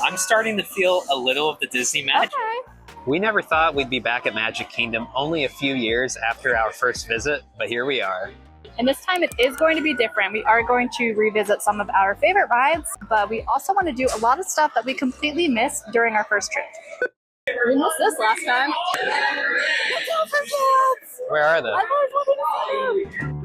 I'm starting to feel a little of the Disney magic. Okay. We never thought we'd be back at Magic Kingdom only a few years after our first visit, but here we are. And this time it is going to be different. We are going to revisit some of our favorite rides, but we also want to do a lot of stuff that we completely missed during our first trip. We missed this last time. Where are they? I've always wanted to see them.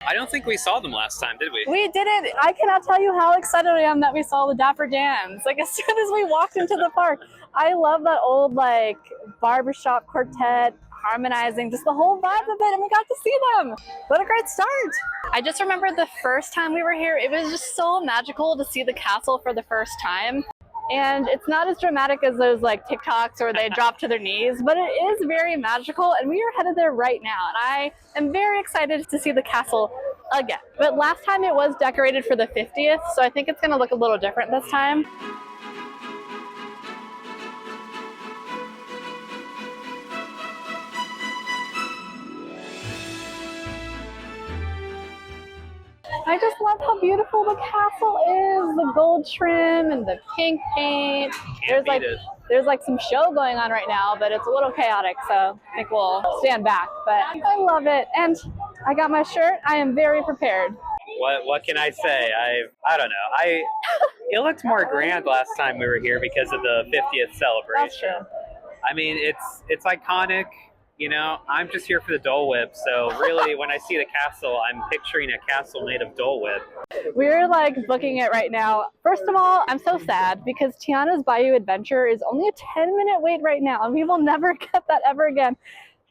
I don't think we saw them last time, did we? We did it. I cannot tell you how excited I am that we saw the Dapper Dans. Like as soon as we walked into the park, I love that old like barbershop quartet harmonizing, just the whole vibe of it, and we got to see them. What a great start. I just remember the first time we were here, it was just so magical to see the castle for the first time. And it's not as dramatic as those like TikToks where they drop to their knees, but it is very magical, and we are headed there right now. And I am very excited to see the castle again. But last time it was decorated for the 50th, so I think it's gonna look a little different this time. I just love how beautiful the castle is, the gold trim and the pink paint. There's like some show going on right now, but it's a little chaotic, so I think we'll stand back. But I love it, and I got my shirt. I am very prepared. What can I say? I don't know. It looked more grand last time we were here because of the 50th celebration. That's true. I mean, it's iconic. You know, I'm just here for the Dole Whip, so really when I see the castle, I'm picturing a castle made of Dole Whip. We're like booking it right now. First of all, I'm so sad because Tiana's Bayou Adventure is only a 10-minute wait right now, and we will never get that ever again.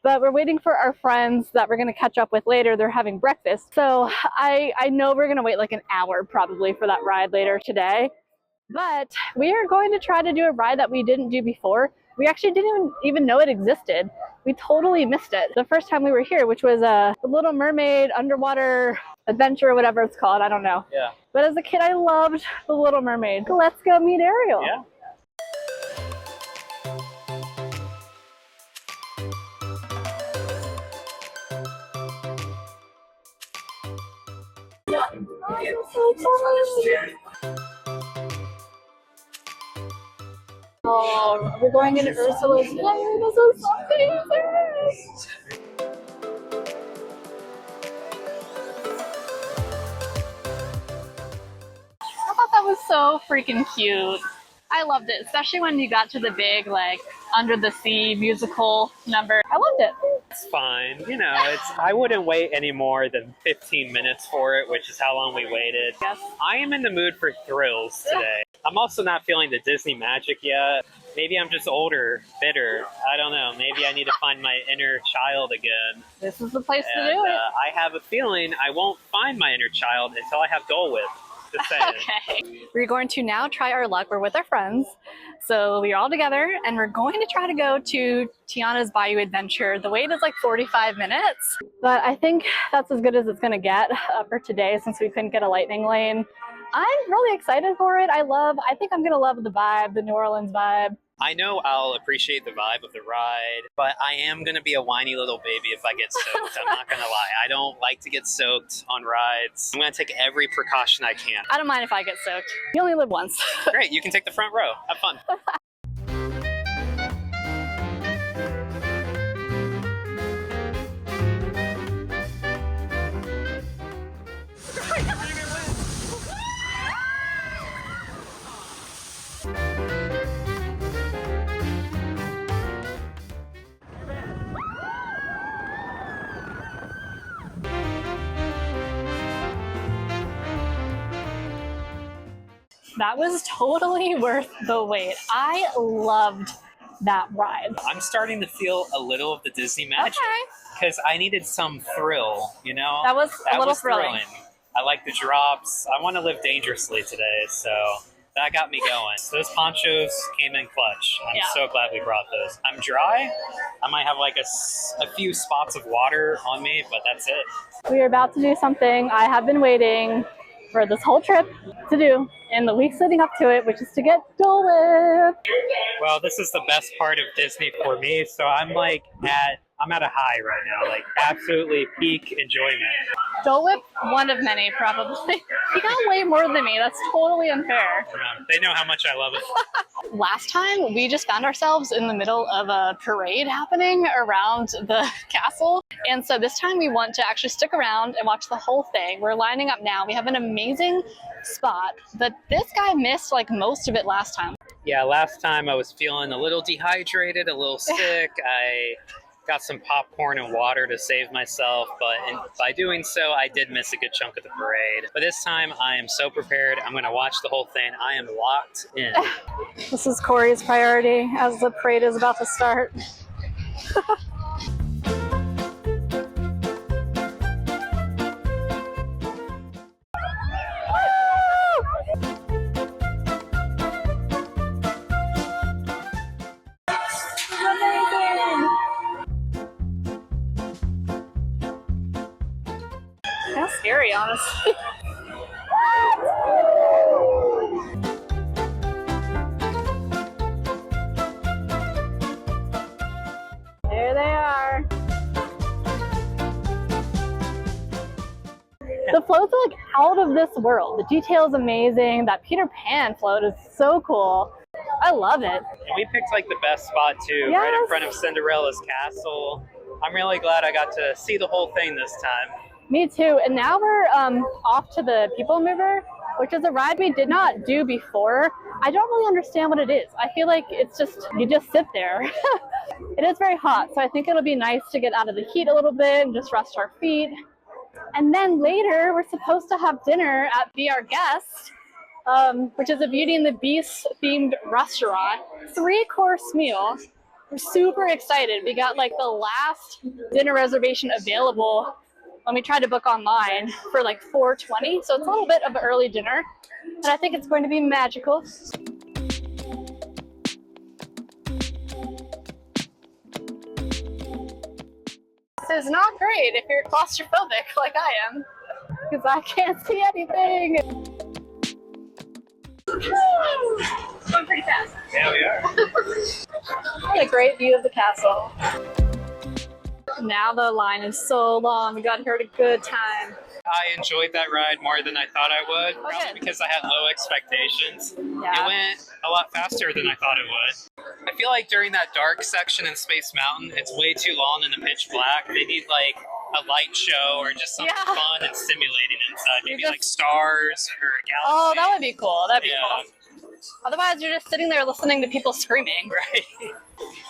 But we're waiting for our friends that we're going to catch up with later. They're having breakfast. So I know we're going to wait like an hour probably for that ride later today. But we are going to try to do a ride that we didn't do before. We actually didn't even know it existed. We totally missed it the first time we were here, which was a Little Mermaid underwater adventure, whatever it's called. I don't know. Yeah. But as a kid, I loved the Little Mermaid. Let's go meet Ariel. Yeah. Oh, we're going into Ursula's lair. This is amazing. I thought that was so freaking cute. I loved it, especially when you got to the big, like, under the sea musical number. I loved it. It's fine. You know, I wouldn't wait any more than 15 minutes for it, which is how long we waited. Yes. I am in the mood for thrills today. I'm also not feeling the Disney magic yet. Maybe I'm just older, bitter. I don't know. Maybe I need to find my inner child again. This is the place to do it. I have a feeling I won't find my inner child until I have Dole Whip. Just saying. Okay. We're going to now try our luck. We're with our friends. So we're all together, and we're going to try to go to Tiana's Bayou Adventure. The wait is like 45 minutes, but I think that's as good as it's going to get for today since we couldn't get a lightning lane. I'm really excited for it. I think I'm going to love the vibe, the New Orleans vibe. I know I'll appreciate the vibe of the ride, but I am going to be a whiny little baby if I get soaked. I'm not going to lie. I don't like to get soaked on rides. I'm going to take every precaution I can. I don't mind if I get soaked. You only live once. Great, you can take the front row. Have fun. That was totally worth the wait. I loved that ride. I'm starting to feel a little of the Disney magic because I needed some thrill, you know? That was a little thrilling. I like the drops. I want to live dangerously today, so that got me going. Those ponchos came in clutch. I'm so glad we brought those. I'm dry. I might have like a few spots of water on me, but that's it. We are about to do something I have been waiting for this whole trip to do in the weeks leading up to it, which is to get Dole Whip. Well, this is the best part of Disney for me, so I'm I'm at a high right now, like absolutely peak enjoyment. Dole Whip, one of many, probably. You got way more than me. That's totally unfair. They know how much I love it. Last time, we just found ourselves in the middle of a parade happening around the castle. And so this time we want to actually stick around and watch the whole thing. We're lining up now. We have an amazing spot, but this guy missed like most of it last time. Yeah, last time I was feeling a little dehydrated, a little sick. I got some popcorn and water to save myself, but by doing so, I did miss a good chunk of the parade. But this time, I am so prepared. I'm going to watch the whole thing. I am locked in. This is Corey's priority as the parade is about to start. Kind of scary, honestly. There they are. The float's like out of this world. The detail is amazing. That Peter Pan float is so cool. I love it. And we picked like the best spot too, Yes. right in front of Cinderella's castle. I'm really glad I got to see the whole thing this time. Me too. And now we're off to the Peoplemover, which is a ride we did not do before. I don't really understand what it is. I feel like it's just, you just sit there. It is very hot, so I think it'll be nice to get out of the heat a little bit and just rest our feet. And then later, we're supposed to have dinner at Be Our Guest, which is a Beauty and the Beast themed restaurant. 3-course meal. We're super excited. We got like the last dinner reservation available when we tried to book online for like $4.20. So it's a little bit of an early dinner, and I think it's going to be magical. This is not great if you're claustrophobic like I am, because I can't see anything. Going pretty fast. Yeah, we are. What a great view of the castle. Now the line is so long. We got here at a good time. I enjoyed that ride more than I thought I would, Okay. probably because I had low expectations. Yeah. It went a lot faster than I thought it would. I feel like during that dark section in Space Mountain, it's way too long in the pitch black. They need like a light show or just something Yeah. fun and stimulating inside. Maybe just- like stars or a galaxy. Oh, that would be cool. That'd be Yeah. cool. Otherwise, you're just sitting there listening to people screaming. Right.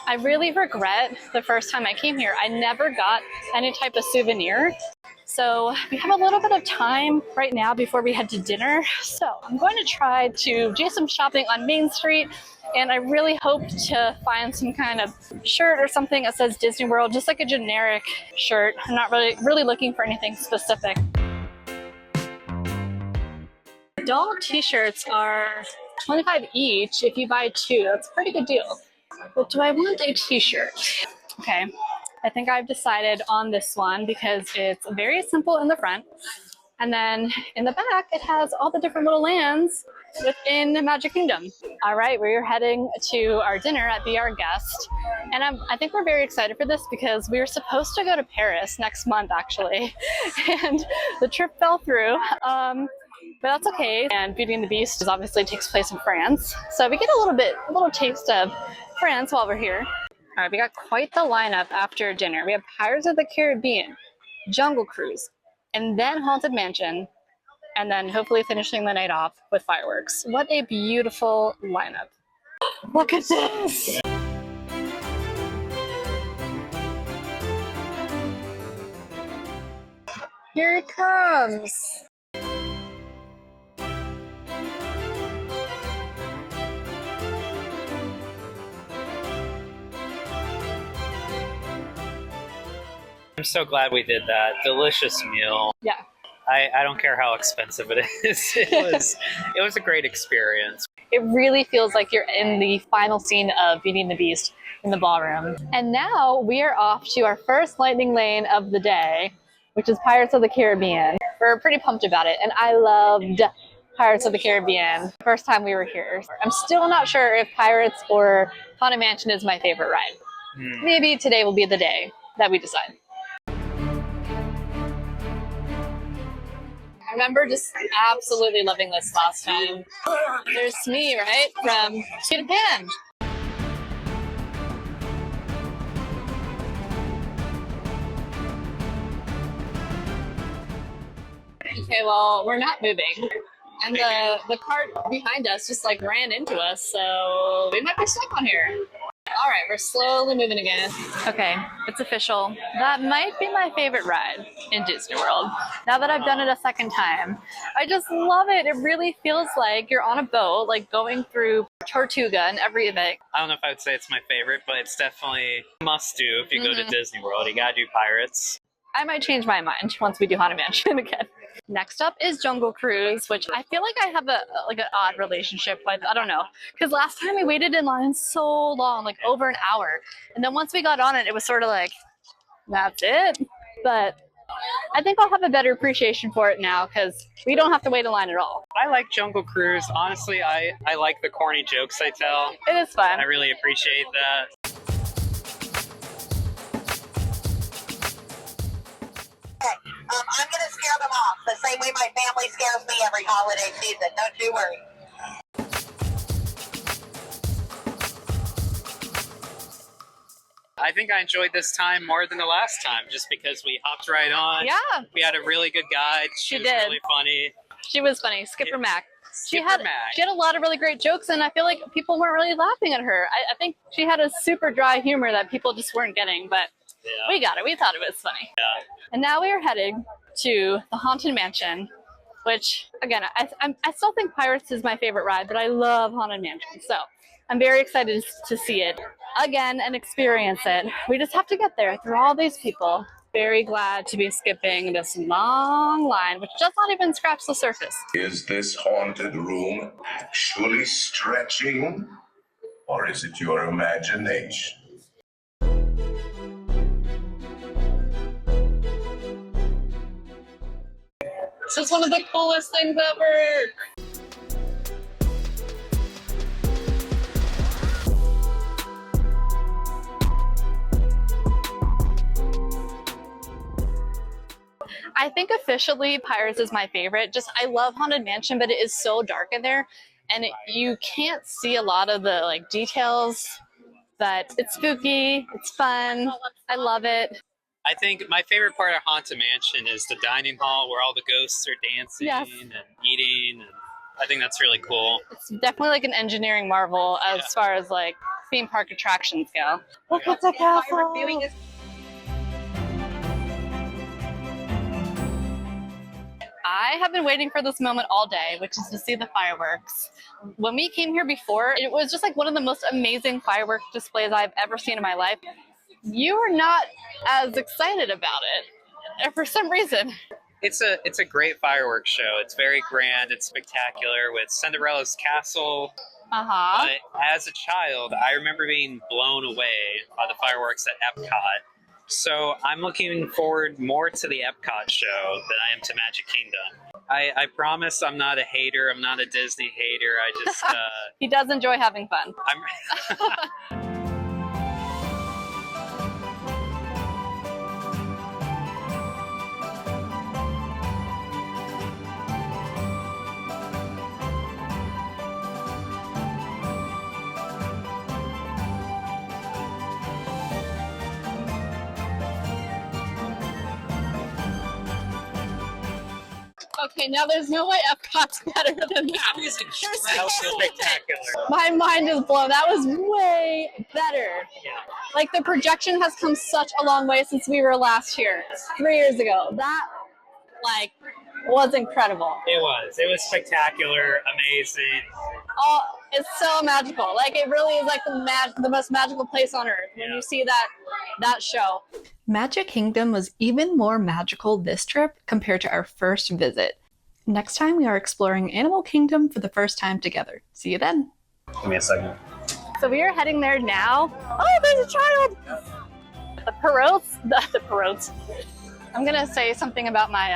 I really regret the first time I came here. I never got any type of souvenir. So we have a little bit of time right now before we head to dinner. So I'm going to try to do some shopping on Main Street, and I really hope to find some kind of shirt or something that says Disney World, just like a generic shirt. I'm not really looking for anything specific. Adult t-shirts are $25 each if you buy 2. That's a pretty good deal. But do I want a t-shirt? Okay, I think I've decided on this one because it's very simple in the front. And then in the back, it has all the different little lands within the Magic Kingdom. All right, we're heading to our dinner at Be Our Guest. And I think we're very excited for this because we were supposed to go to Paris next month, actually. And the trip fell through. But that's okay. And Beauty and the Beast obviously takes place in France. So we get a little taste of France while we're here. All right, we got quite the lineup after dinner. We have Pirates of the Caribbean, Jungle Cruise, and then Haunted Mansion, and then hopefully finishing the night off with fireworks. What a beautiful lineup. Look at this. Here it comes. I'm so glad we did that. Delicious meal. Yeah. I don't care how expensive it is. It was a great experience. It really feels like you're in the final scene of Beauty and the Beast in the ballroom. And now we are off to our first lightning lane of the day, which is Pirates of the Caribbean. We're pretty pumped about it, and I loved Pirates of the Caribbean the first time we were here. I'm still not sure if Pirates or Haunted Mansion is my favorite ride. Maybe today will be the day. that we decide. I remember just absolutely loving this last time. There's me, right? From Peter Pan. Okay, well, we're not moving. And the cart behind us just like ran into us, so we might be stuck on here. All right, we're slowly moving again. Okay, it's official. That might be my favorite ride in Disney World. Now that I've done it a second time, I just love it. It really feels like you're on a boat, like going through Tortuga and everything. I don't know if I would say it's my favorite, but it's definitely a must do if you go to Disney World. You gotta do Pirates. I might change my mind once we do Haunted Mansion again. Next up is Jungle Cruise, which I feel like I have an odd relationship with. I don't know, because last time we waited in line so long, like over an hour, and then once we got on it, it was sort of like, that's it. But I think I'll have a better appreciation for it now because we don't have to wait in line at all. I like Jungle Cruise. Honestly, I like the corny jokes I tell. It is fun. I really appreciate that. I'm going to scare them off the same way my family scares me every holiday season. Don't you worry. I think I enjoyed this time more than the last time just because we hopped right on. Yeah. We had a really good guide. She was did. really funny. She was funny. Skipper Mac. She Skipper had Mac. a lot of really great jokes, and I feel like people weren't really laughing at her. I think she had a super dry humor that people just weren't getting, but we got it. We thought it was funny. Yeah. And now we are heading to the Haunted Mansion, which, again, I still think Pirates is my favorite ride, but I love Haunted Mansion. So I'm very excited to see it again and experience it. We just have to get there through all these people. Very glad to be skipping this long line, which does not even scratch the surface. Is this haunted room actually stretching? Or is it your imagination? This is one of the coolest things ever. I think officially Pirates is my favorite. Just I love Haunted Mansion, but it is so dark in there, and you can't see a lot of the details. But it's spooky. It's fun. I love it. I think my favorite part of Haunted Mansion is the dining hall where all the ghosts are dancing and eating. And I think that's really cool. It's definitely like an engineering marvel as far as like theme park attractions go. Look at the castle. I have been waiting for this moment all day, which is to see the fireworks. When we came here before, it was just like one of the most amazing fireworks displays I've ever seen in my life. You were not as excited about it, for some reason. It's a great fireworks show. It's very grand. It's spectacular with Cinderella's Castle. Uh-huh. As a child, I remember being blown away by the fireworks at Epcot. So I'm looking forward more to the Epcot show than I am to Magic Kingdom. I promise I'm not a hater. I'm not a Disney hater. I just... He does enjoy having fun. Okay, now there's no way Epcot's better than that. That was spectacular. My mind is blown. That was way better. Yeah. Like the projection has come such a long way since we were last here, 3 years ago. That was incredible. It was spectacular, amazing. Oh, it's so magical. Like it really is like the most magical place on earth when you see that show. Magic Kingdom was even more magical this trip compared to our first visit. Next time we are exploring Animal Kingdom for the first time together. See you then. Give me a second. So we are heading there now. Oh, there's a child! The Perotes. The Perotes. I'm gonna say something about my